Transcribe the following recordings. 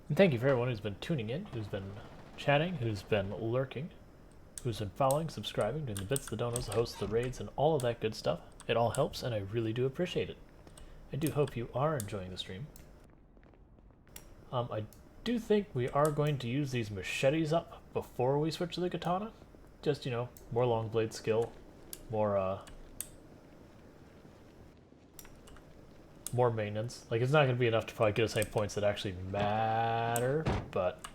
And thank you for everyone who's been tuning in, who's been chatting, who's been lurking, who's been following, subscribing, doing the bits, the donos, the hosts, the raids, and all of that good stuff. It all helps, and I really do appreciate it. I do hope you are enjoying the stream. I do think we are going to use these machetes up before we switch to the katana. Just, you know, more long blade skill, more maintenance. Like, it's not going to be enough to probably get us any points that actually matter, but,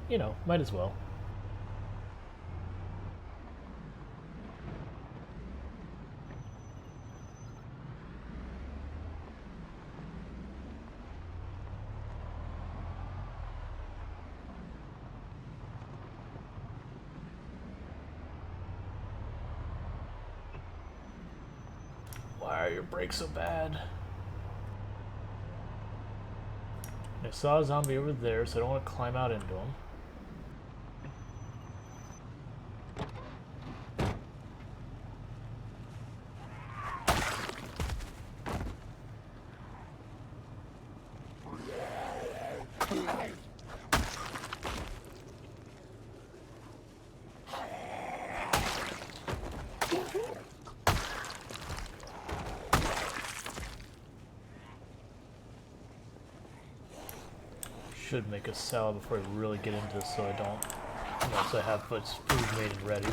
you know, might as well. Why are your brakes so bad? I saw a zombie over there, so I don't want to climb out into him. Should make a salad before I really get into this, so I don't, unless I have food made and ready.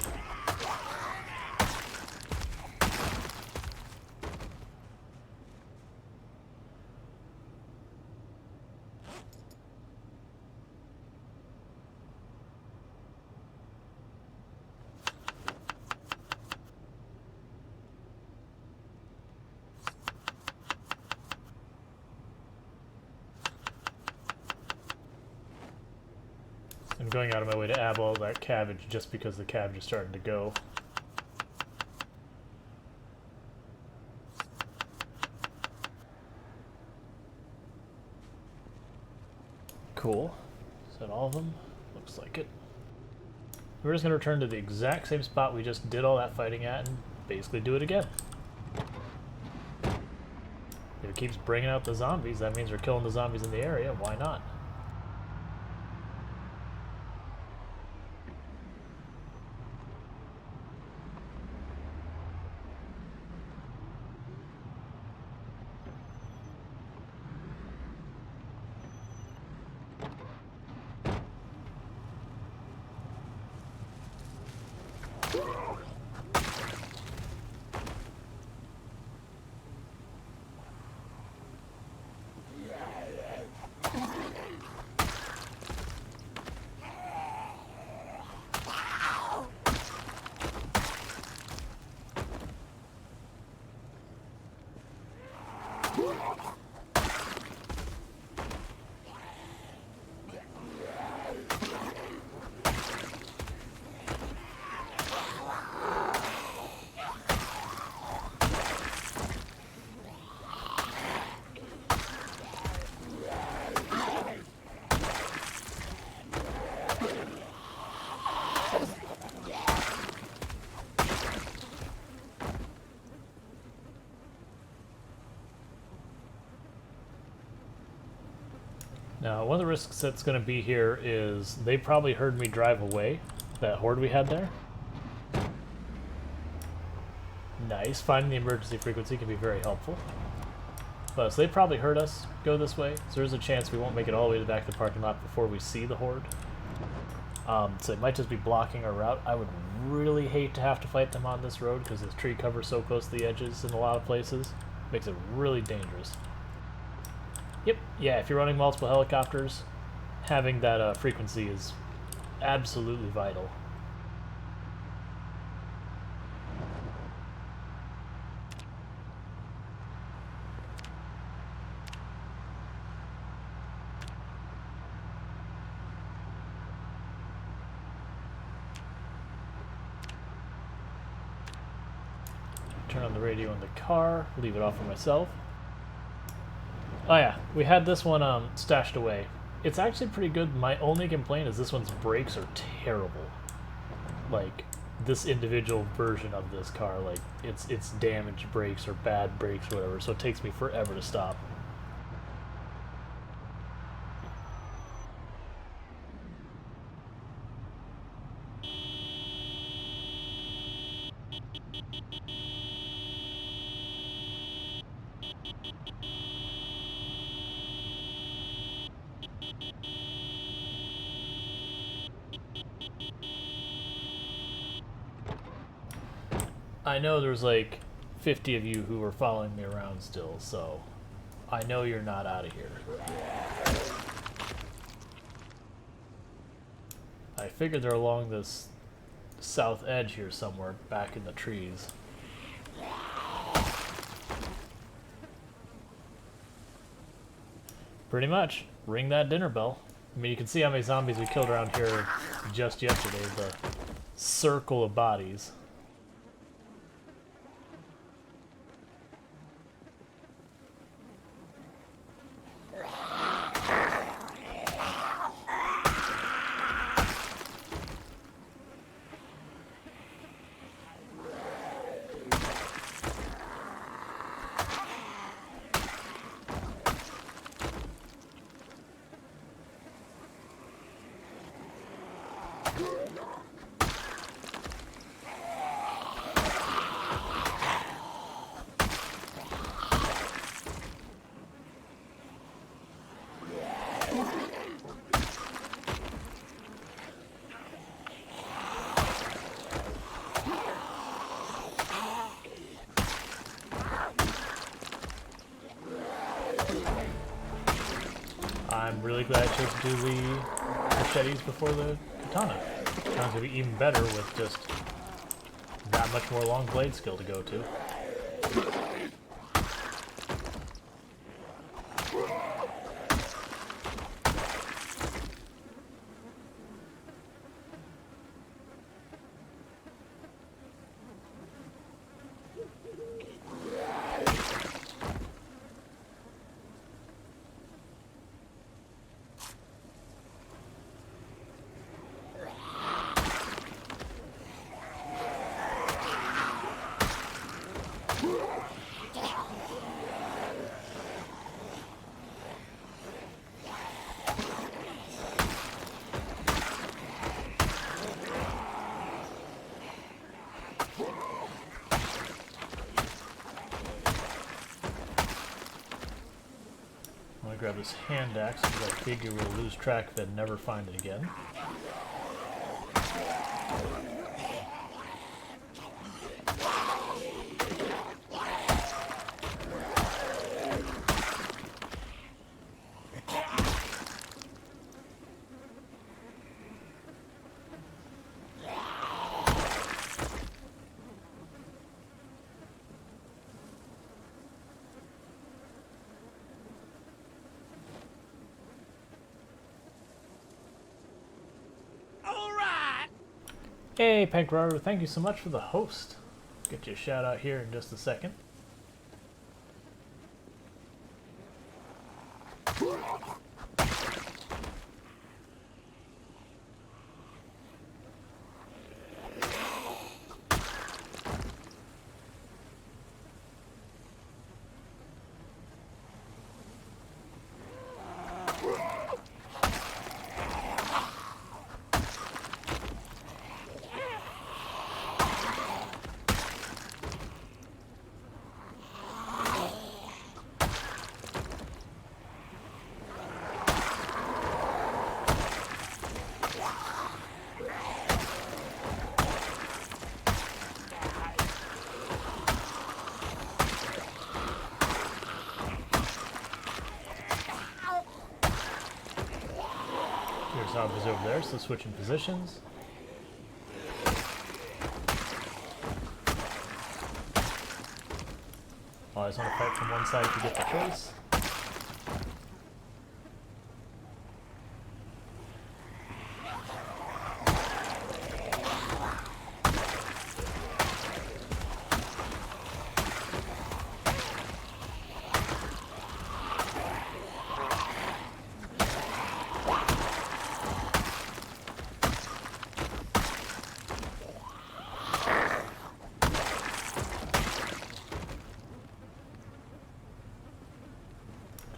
I'm going out of my way to add all that cabbage just because the cabbage is starting to go. Cool. Is that all of them? Looks like it. We're just going to return to the exact same spot we just did all that fighting at and basically do it again. If it keeps bringing out the zombies, that means we're killing the zombies in the area. Why not? Now, one of the risks that's going to be here is they probably heard me drive away, that horde we had there. Nice, finding the emergency frequency can be very helpful. But so they probably heard us go this way, so there's a chance we won't make it all the way to the back of the parking lot before we see the horde. So it might just be blocking our route. I would really hate to have to fight them on this road because this tree cover so close to the edges in a lot of places. Makes it really dangerous. Yep, yeah, if you're running multiple helicopters, having that frequency is absolutely vital. Turn on the radio in the car, leave it off for myself. Oh yeah, we had this one stashed away. It's actually pretty good. My only complaint is this one's brakes are terrible. Like, this individual version of this car, like, it's damaged brakes or bad brakes or whatever, so it takes me forever to stop. I know there's like 50 of you who are following me around still, so I know you're not out of here. I figured they're along this south edge here somewhere, back in the trees. Pretty much. Ring that dinner bell. I mean, you can see how many zombies we killed around here just yesterday. The circle of bodies. I'm really glad I chose to do the machetes before the katana. It's going to be even better with just that much more long blade skill to go to. I'm gonna grab this hand axe because I figure we'll lose track of it and never find it again. Hey, Pankraro, thank you so much for the host. Get you a shout out here in just a second. There's zombies over there, so switching positions. Always want to fight from one side to get the choice.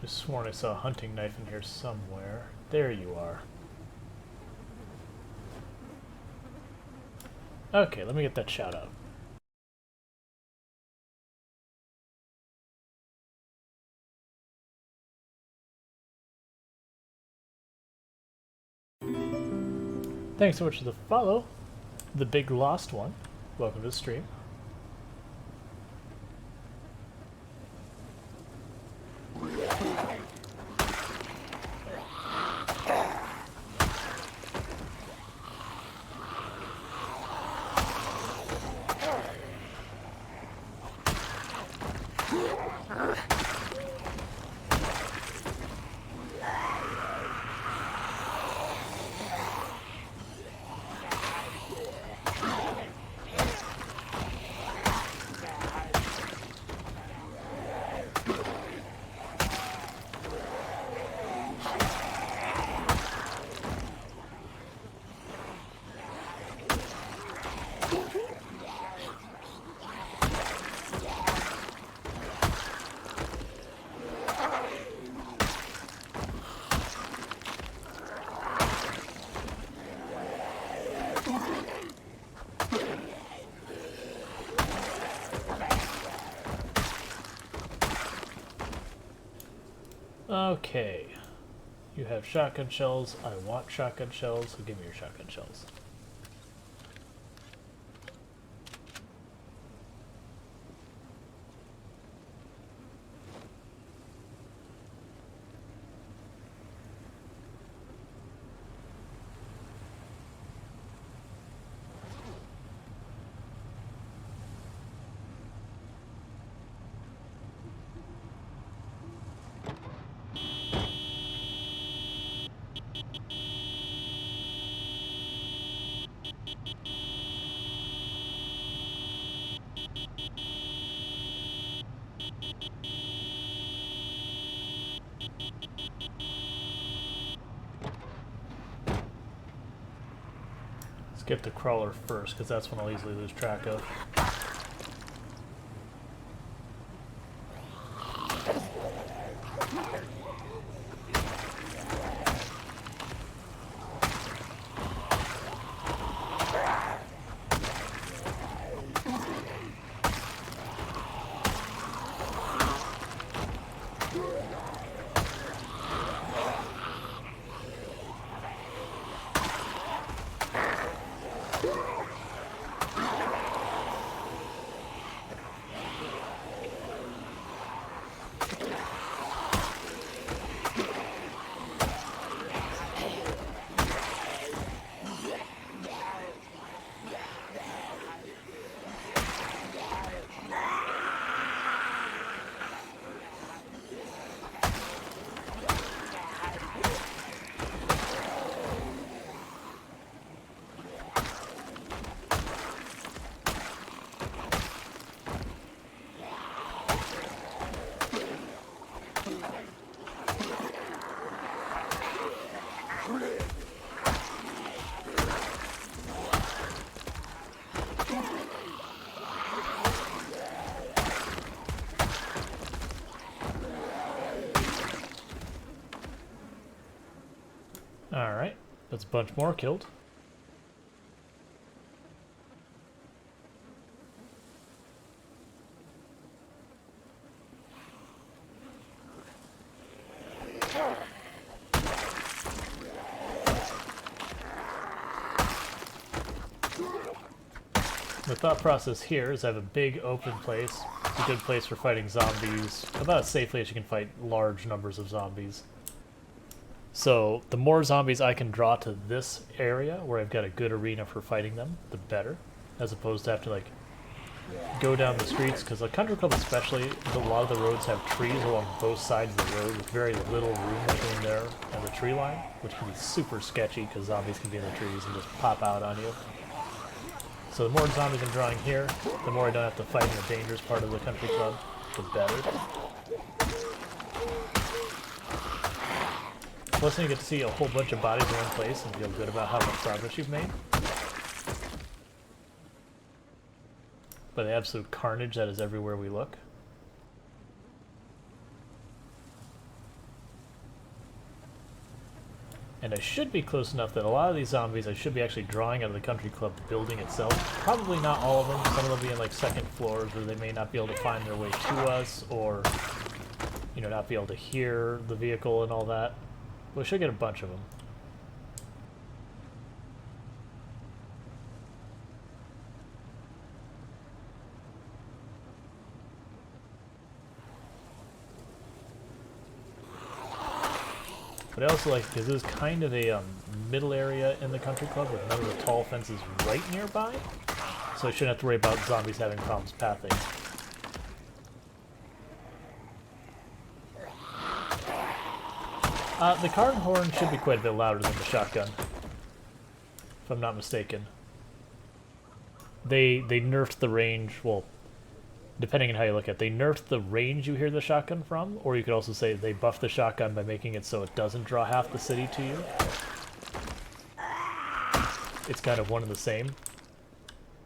Just sworn I saw a hunting knife in here somewhere. There you are. Okay, let me get that shout out. Thanks so much for the follow. The big lost one. Welcome to the stream. Okay. You have shotgun shells. I want shotgun shells, so give me your shotgun shells. Get the crawler first, because that's one I'll easily lose track of. Alright, that's a bunch more killed. The thought process here is I have a big open place. It's a good place for fighting zombies, about as safely as you can fight large numbers of zombies. So the more zombies I can draw to this area where I've got a good arena for fighting them, the better, as opposed to have to like go down the streets, because a country club especially, a lot of the roads have trees along both sides of the road with very little room between there and the tree line, which can be super sketchy because zombies can be in the trees and just pop out on you. So the more zombies I'm drawing here, the more I don't have to fight in the dangerous part of the country club, the better. Plus then you get to see a whole bunch of bodies in one place and feel good about how much progress you've made. But the absolute carnage that is everywhere we look. And I should be close enough that a lot of these zombies I should be actually drawing out of the country club building itself. Probably not all of them. Some of them will be in like second floors where they may not be able to find their way to us, or you know, not be able to hear the vehicle and all that. We should get a bunch of them. But I also like, because this is kind of a middle area in the country club with none of the tall fences right nearby, so I shouldn't have to worry about zombies having problems pathing. The card horn should be quite a bit louder than the shotgun, if I'm not mistaken. They nerfed the range, well, depending on how you look at it, they nerfed the range you hear the shotgun from, or you could also say they buffed the shotgun by making it so it doesn't draw half the city to you. It's kind of one and the same.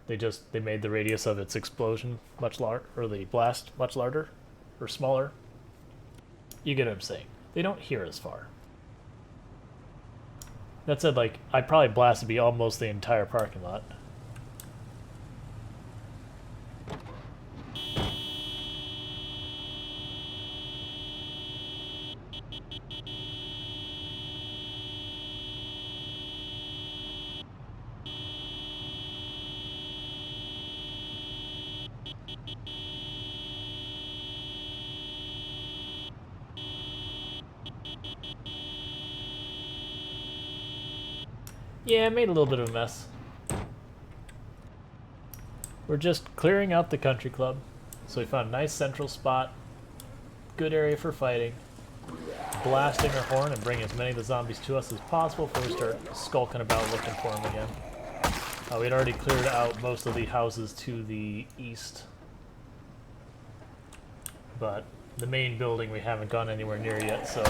They made the radius of its explosion much larger, or the blast much larger, or smaller. You get what I'm saying. They don't hear as far. That said, like, I'd probably blast to be almost the entire parking lot. Yeah, I made a little bit of a mess. We're just clearing out the country club. So we found a nice central spot. Good area for fighting. Blasting our horn and bringing as many of the zombies to us as possible before we start skulking about looking for them again. We'd already cleared out most of the houses to the east. But the main building we haven't gone anywhere near yet, so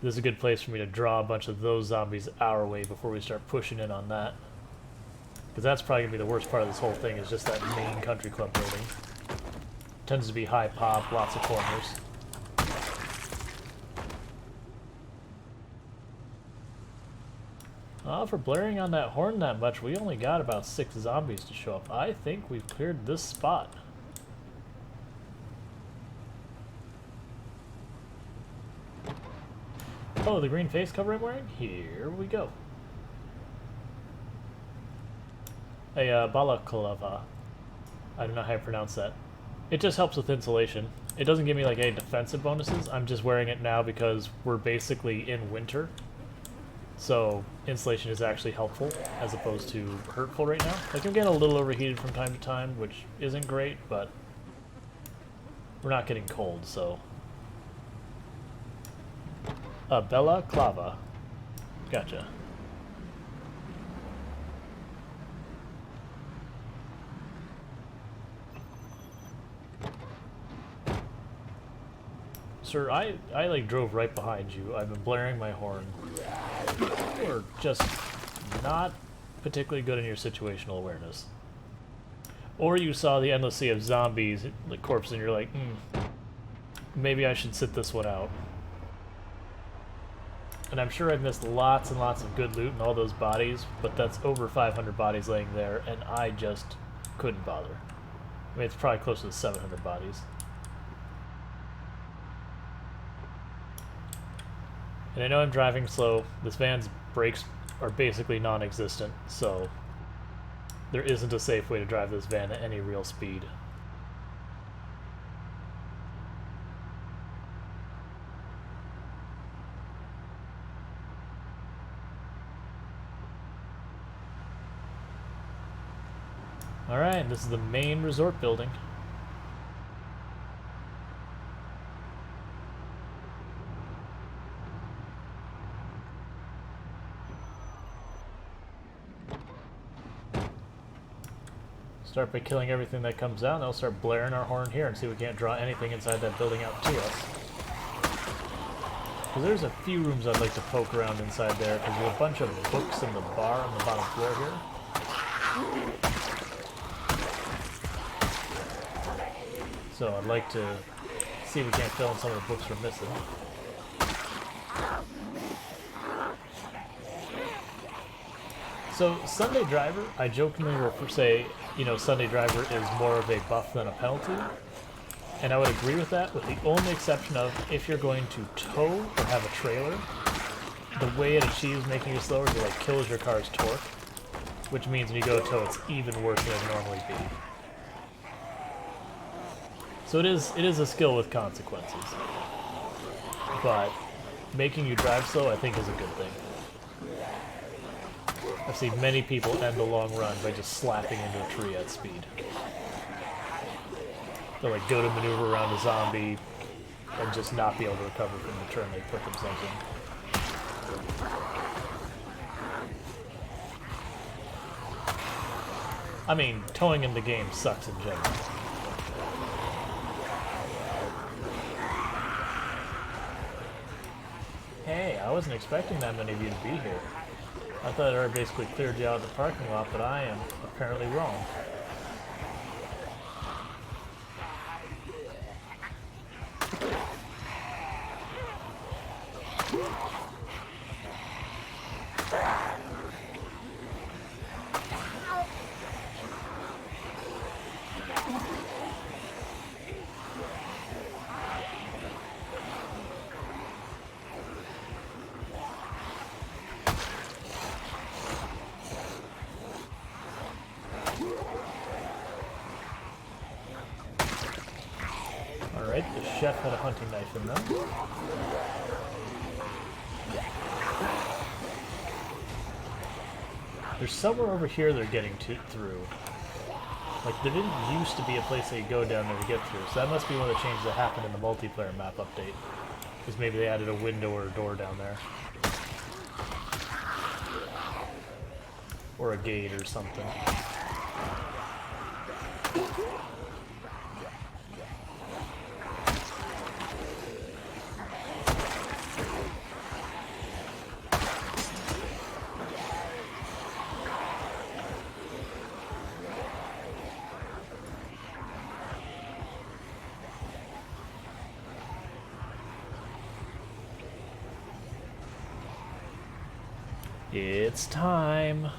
this is a good place for me to draw a bunch of those zombies our way before we start pushing in on that. Because that's probably going to be the worst part of this whole thing, is just that main country club building. Tends to be high pop, lots of corners. For blaring on that horn that much, we only got about 6 zombies to show up. I think we've cleared this spot. Oh, the green face cover I'm wearing? Here we go. A balaclava. I don't know how you pronounce that. It just helps with insulation. It doesn't give me like any defensive bonuses. I'm just wearing it now because we're basically in winter. So insulation is actually helpful as opposed to hurtful right now. Like, I'm getting a little overheated from time to time, which isn't great, but we're not getting cold, so. Bella Clava. Gotcha. Sir, I like drove right behind you. I've been blaring my horn. You're just not particularly good in your situational awareness. Or you saw the endless sea of zombies, like corpses, and you're like, maybe I should sit this one out. And I'm sure I've missed lots and lots of good loot and all those bodies, but that's over 500 bodies laying there, and I just couldn't bother. I mean, it's probably close to 700 bodies. And I know I'm driving slow. This van's brakes are basically non-existent, so there isn't a safe way to drive this van at any real speed. Alright, this is the main resort building. Start by killing everything that comes out, and then we'll start blaring our horn here and see if we can't draw anything inside that building out to us. Because there's a few rooms I'd like to poke around inside there, because there's a bunch of books in the bar on the bottom floor here. So I'd like to see if we can't fill in some of the books we're missing. So Sunday Driver, I jokingly say, you know, Sunday Driver is more of a buff than a penalty. And I would agree with that, with the only exception of if you're going to tow or have a trailer, the way it achieves making you slower is it like kills your car's torque, which means when you go to tow, it's even worse than it would normally be. So it is a skill with consequences. But making you drive slow, I think, is a good thing. I've seen many people end the long run by just slapping into a tree at speed. They'll like go to maneuver around a zombie, and just not be able to recover from the turn they put themselves in. I mean, towing in the game sucks in general. Hey, I wasn't expecting that many of you to be here. I thought I already basically cleared you out of the parking lot, but I am apparently wrong. Alright, the chef had a hunting knife in them. There's somewhere over here they're getting through. Like, there didn't used to be a place they could go down there to get through, so that must be one of the changes that happened in the multiplayer map update. Because maybe they added a window or a door down there. Or a gate or something. It's time.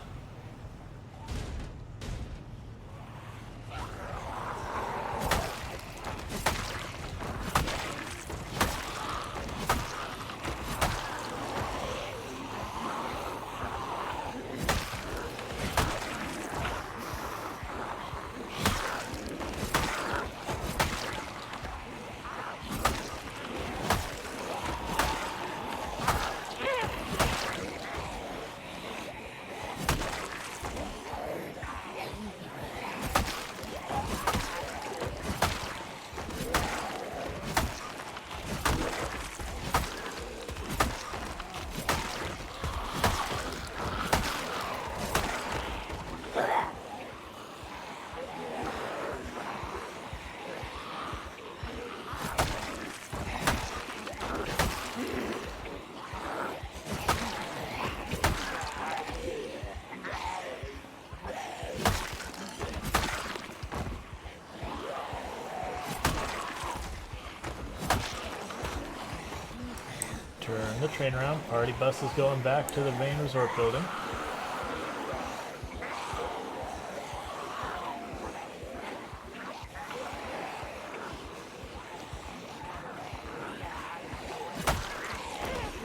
Turn the train around. Party bus is going back to the main resort building.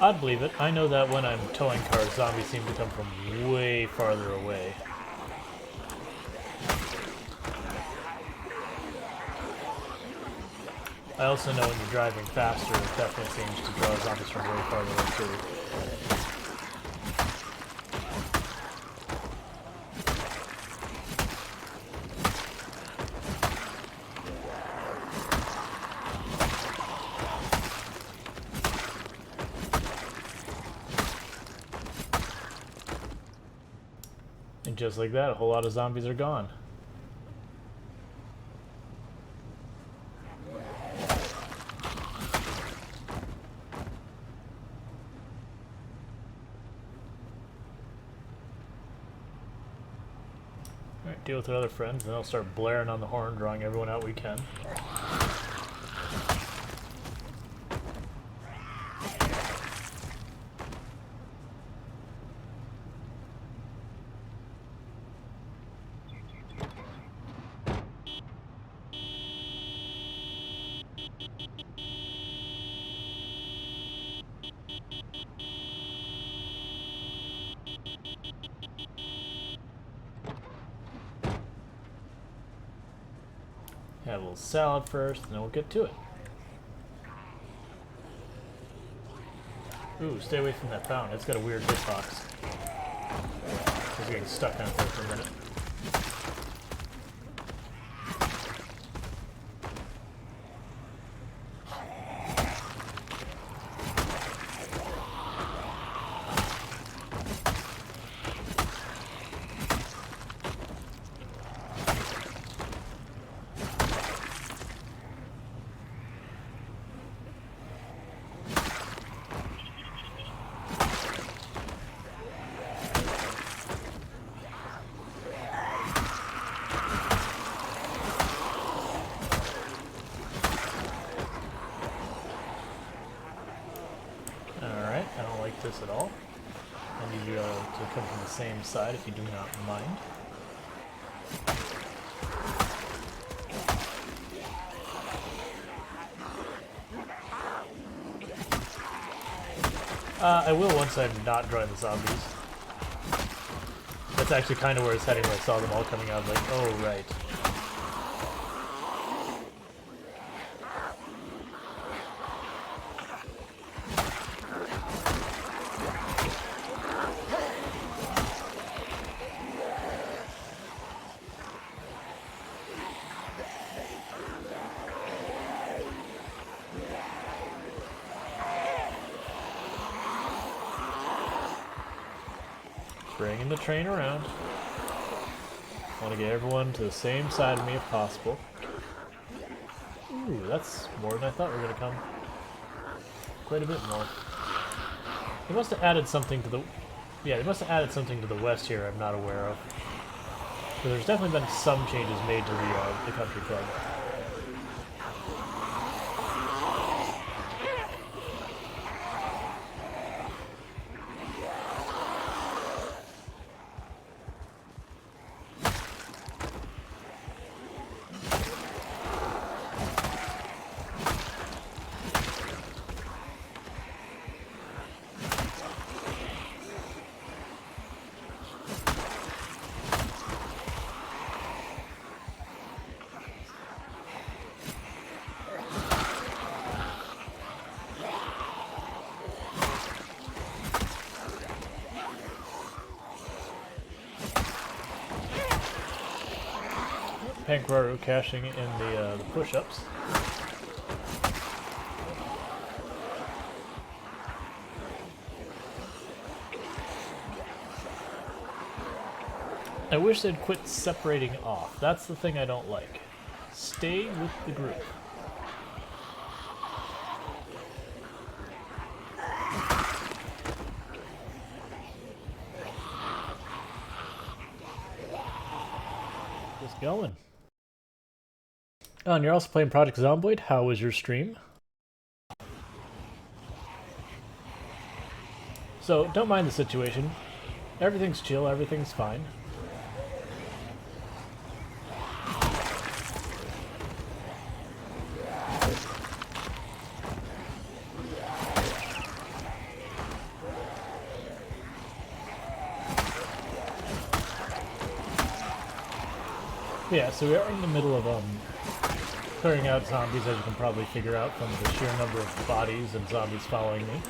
I'd believe it. I know that when I'm towing cars, zombies seem to come from way farther away. I also know when you're driving faster, it definitely seems to draw zombies from way farther away too. And just like that, a whole lot of zombies are gone. Alright, deal with our other friends, and then I'll start blaring on the horn, drawing everyone out we can. Have a little salad first, and then we'll get to it. Ooh, stay away from that fountain. It's got a weird hitbox. It's getting stuck on it there for a minute. I don't like this at all. I need you to come from the same side if you do not mind. I will once I'm not drawing the zombies. That's actually kind of where it's heading when I saw them all coming out. I was like, oh, right. Bringing the train around. Want to get everyone to the same side of me if possible. Ooh, that's more than I thought were going to come. Quite a bit more. They must have added something to the... Yeah, they must have added something to the west here I'm not aware of. But there's definitely been some changes made to the country club. Pankwaru cashing in the push-ups. I wish they'd quit separating off. That's the thing I don't like. Stay with the group. Just going. Oh, and you're also playing Project Zomboid? How was your stream? So, don't mind the situation. Everything's chill, everything's fine. Yeah, so we are in the middle of clearing out zombies, as you can probably figure out from the sheer number of bodies and zombies following me.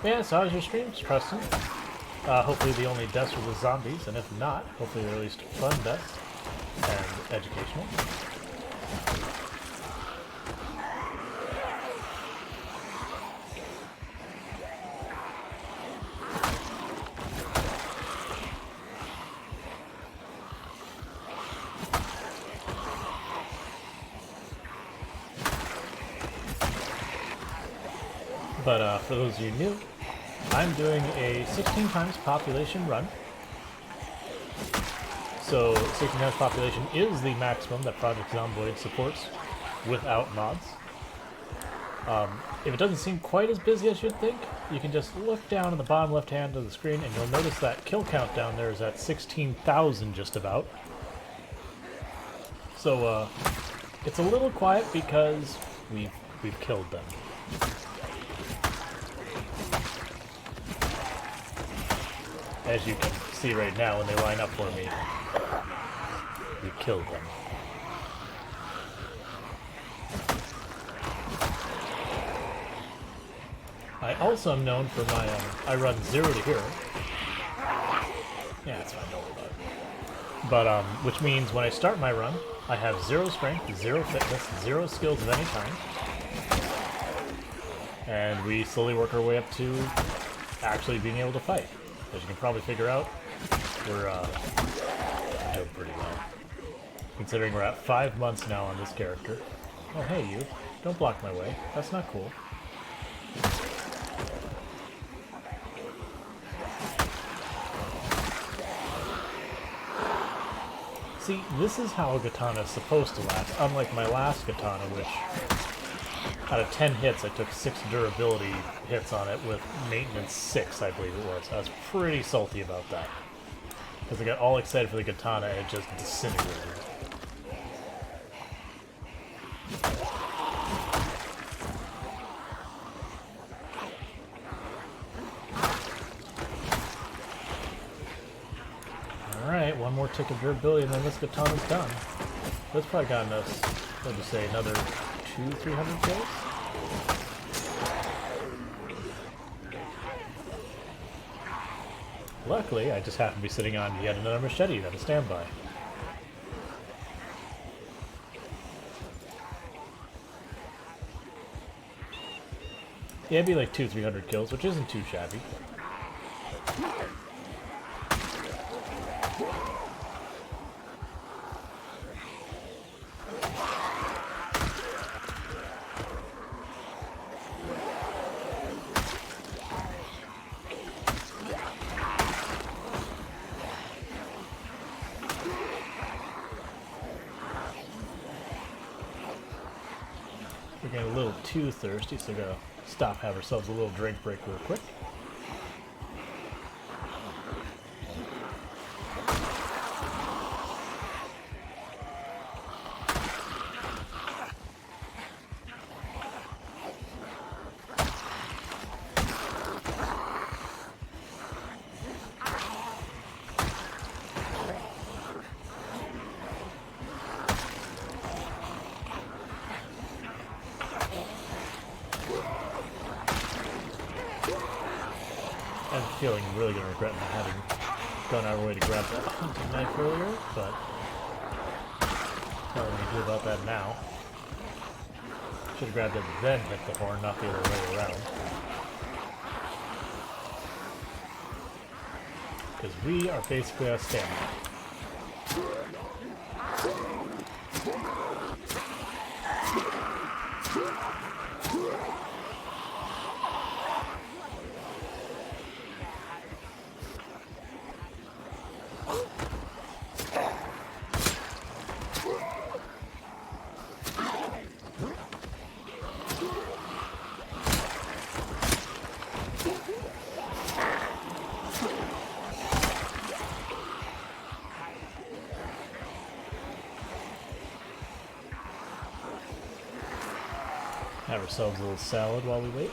Yeah, so how was your stream, Preston? Hopefully the only deaths were the zombies, and if not, hopefully they're at least fun deaths and educational. But for those of you new, I'm doing a 16 times population run. So 16 times population is the maximum that Project Zomboid supports without mods. If it doesn't seem quite as busy as you'd think, you can just look down in the bottom left hand of the screen and you'll notice that kill count down there is at 16,000 just about. So it's a little quiet because we've killed them. As you can see right now when they line up for me, we killed them. I also am known for my, I run 0 to hero. Yeah, it's fine, don't worry about it. But, which means when I start my run, I have 0 strength, 0 fitness, 0 skills of any kind. And we slowly work our way up to actually being able to fight. As you can probably figure out, we're doing pretty well. Considering we're at 5 months now on this character. Oh hey you, don't block my way. That's not cool. See, this is how a katana is supposed to last, unlike my last katana, which Out of 10 hits, I took 6 durability hits on it with maintenance 6, I believe it was. I was pretty salty about that. Because I got all excited for the katana and it just disintegrated. Alright, one more tick of durability and then this katana's done. That's probably gotten us, what would you say, another 200-300 kills? Luckily, I just happen to be sitting on yet another machete at a standby. Yeah, it'd be like 200-300 kills, which isn't too shabby. We're getting a little too thirsty, so we're gonna stop, have ourselves a little drink break real quick. I'm feeling really gonna regret not having gone out of our way to grab that hunting knife earlier, but telling me to do about that now. Should have grabbed it then hit the horn, not the other way around. Because we are basically out of stamina. Have ourselves a little salad while we wait.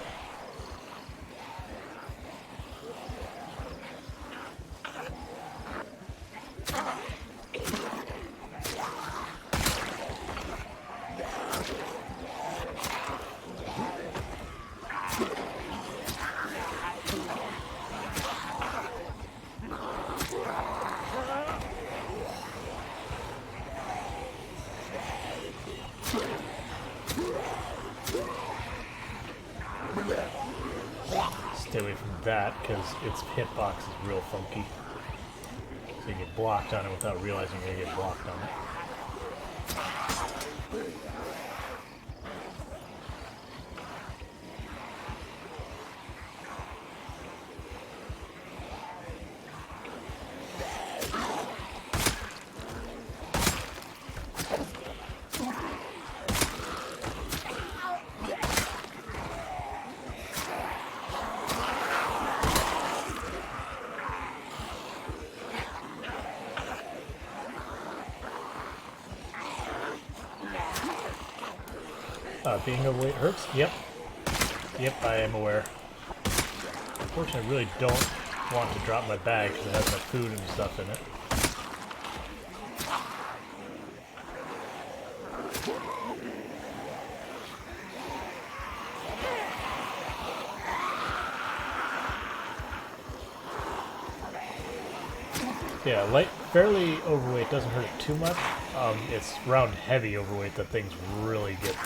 Stay away from that, because its hitbox is real funky. So you get blocked on it without realizing you're going to get blocked on it. Being overweight hurts? Yep. Yep, I am aware. Unfortunately, I really don't want to drop my bag because it has my food and stuff in it. Yeah, fairly overweight doesn't hurt too much. It's round heavy overweight that things really get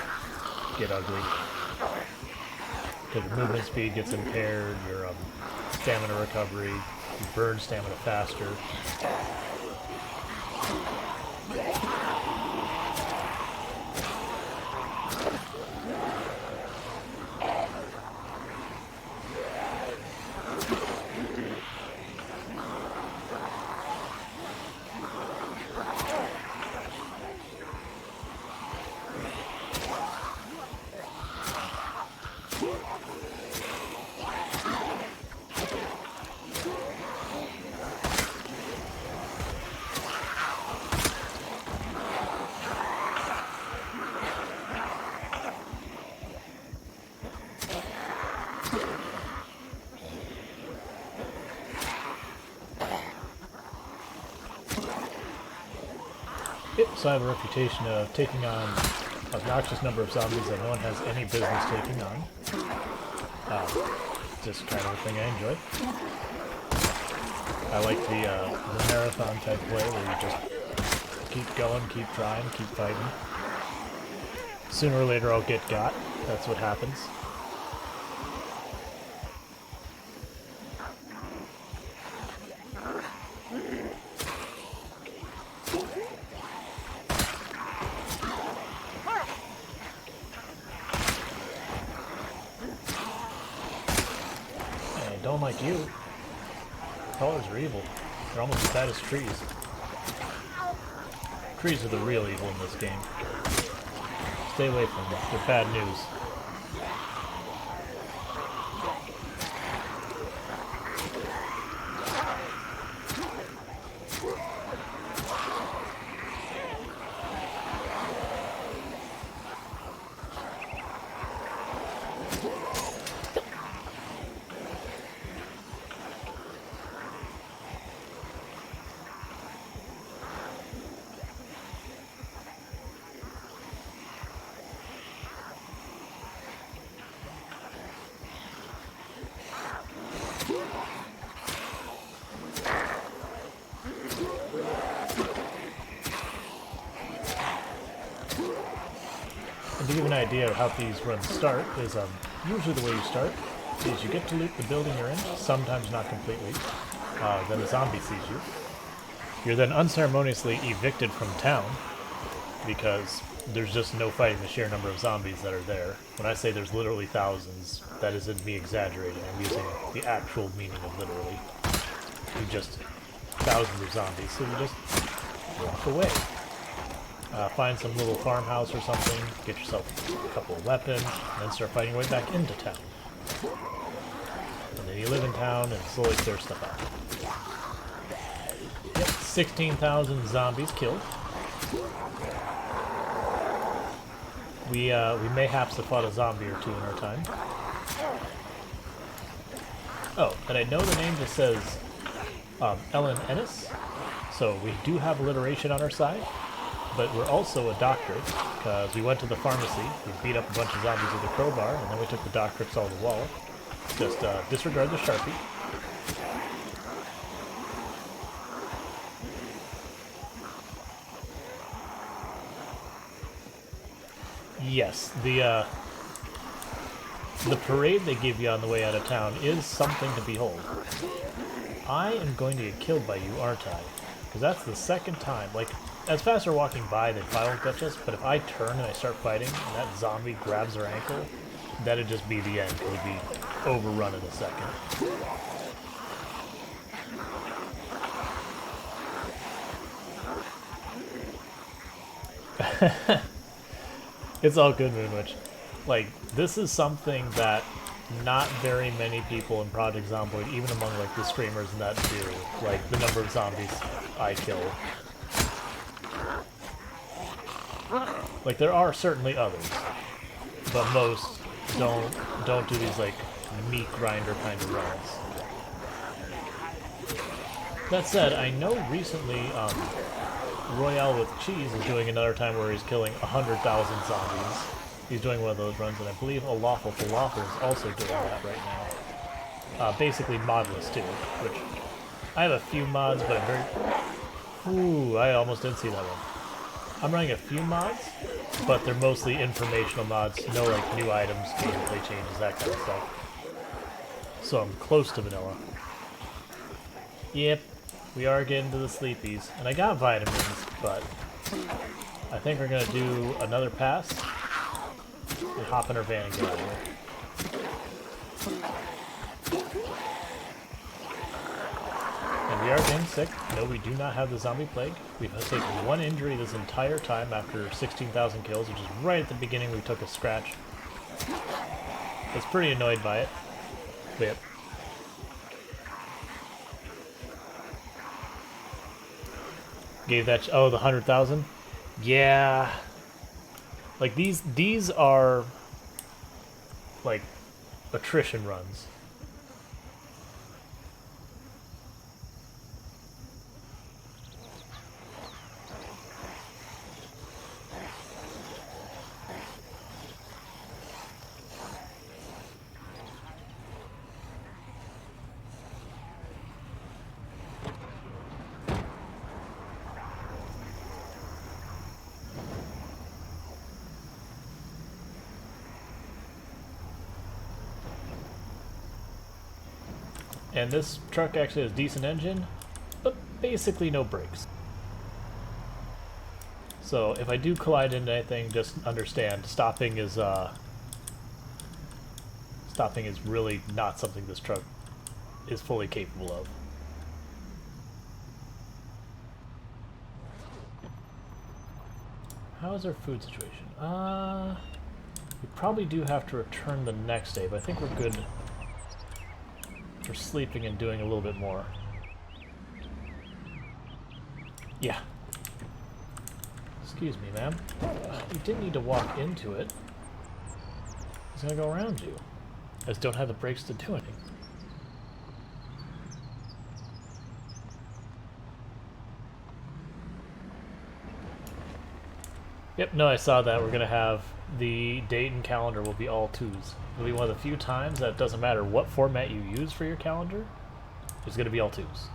ugly. Because your movement speed gets impaired, your stamina recovery, you burn stamina faster. So I have a reputation of taking on an obnoxious number of zombies that no one has any business taking on. Just kind of a thing I enjoy. I like the marathon type play where you just keep going, keep trying, keep fighting. Sooner or later I'll get got. That's what happens. I don't like you. Colors are evil. They're almost as bad as trees. Trees are the real evil in this game. Stay away from them. They're bad news. And to give you an idea of how these runs start is usually the way you start is you get to loot the building you're in, sometimes not completely. Then a zombie sees you. You're then unceremoniously evicted from town because there's just no fighting the sheer number of zombies that are there. When I say there's literally thousands, that isn't me exaggerating. I'm using the actual meaning of literally. You just thousands of zombies, so you just walk away. Find some little farmhouse or something, get yourself a couple of weapons, and then start fighting your way back into town. And then you live in town and slowly clear stuff out. Yep, 16,000 zombies killed. We mayhaps have fought a zombie or two in our time. Oh, and I know the name just says Ennis, so we do have alliteration on our side. But we're also a doctorate, because we went to the pharmacy, we beat up a bunch of zombies with a crowbar, and then we took the doctorates all the wall. Just disregard the Sharpie. Yes, the parade they give you on the way out of town is something to behold. I am going to get killed by you, aren't I? Because that's the second time, like, as fast as we're walking by, they probably won't catch us, but if I turn and I start fighting, and that zombie grabs our ankle, that'd just be the end. It would be overrun in a second. It's all good, Moonwitch. Like, this is something that not very many people in Project Zomboid, even among, like, the streamers and that do, like, the number of zombies I kill. Like, there are certainly others, but most don't do these, like, meat grinder kind of runs. That said, I know recently, Royale with Cheese is doing another time where he's killing 100,000 zombies. He's doing one of those runs, and I believe A Lawful Falafel is also doing that right now. Basically modless, too, which I have a few mods, but I'm very... Ooh, I almost didn't see that one. I'm running a few mods, but they're mostly informational mods, no like new items, gameplay changes, that kind of stuff. So I'm close to vanilla. Yep, we are getting to the sleepies. And I got vitamins, but I think we're gonna do another pass and hop in our van and get out of here. And we are getting sick. No, we do not have the zombie plague. We've taken one injury this entire time after 16,000 kills, which is right at the beginning we took a scratch. I was pretty annoyed by it. But yep. Gave that... oh, the 100,000? Yeah. Like, these are, like, attrition runs. And this truck actually has a decent engine, but basically no brakes. So if I do collide into anything, just understand stopping is really not something this truck is fully capable of. How is our food situation? We probably do have to return the next day, but I think we're good for sleeping and doing a little bit more. Yeah. Excuse me, ma'am. You didn't need to walk into it. It's gonna go around you. I just don't have the brakes to do anything. Yep, no, I saw that. We're gonna have the date and calendar will be all 2s. It'll be one of the few times that it doesn't matter what format you use for your calendar, it's gonna be all 2s.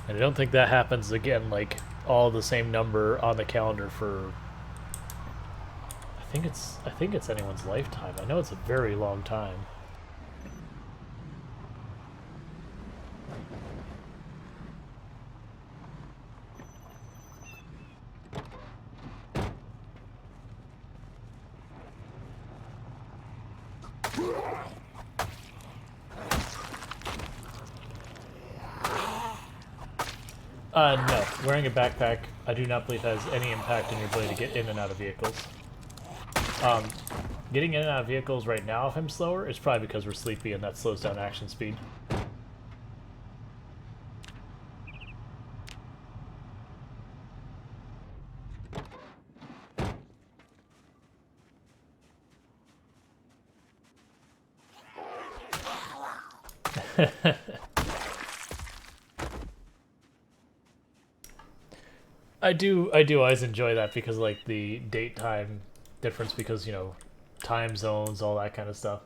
And I don't think that happens again, like, all the same number on the calendar for... I think it's anyone's lifetime. I know it's a very long time. No. Wearing a backpack, I do not believe has any impact on your ability to get in and out of vehicles. Getting in and out of vehicles right now, if I'm slower, is probably because we're sleepy and that slows down action speed. I do always enjoy that because, like, the date time difference, because, you know, time zones, all that kind of stuff.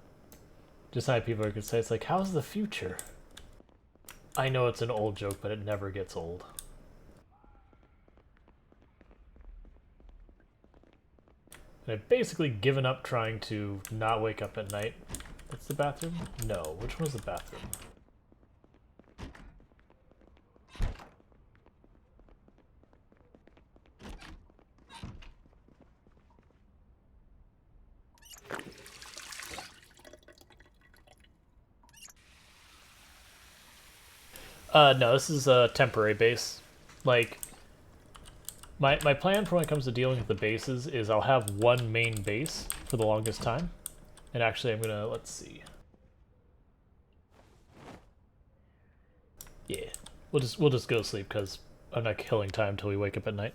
Just how people could say, it's like, how's the future? I know it's an old joke, but it never gets old. And I've basically given up trying to not wake up at night. That's the bathroom? No. Which one was the bathroom? No, this is a temporary base. Like, my plan for when it comes to dealing with the bases is I'll have one main base for the longest time. And actually I'm gonna, let's see. Yeah, we'll just go to sleep because I'm not killing time until we wake up at night.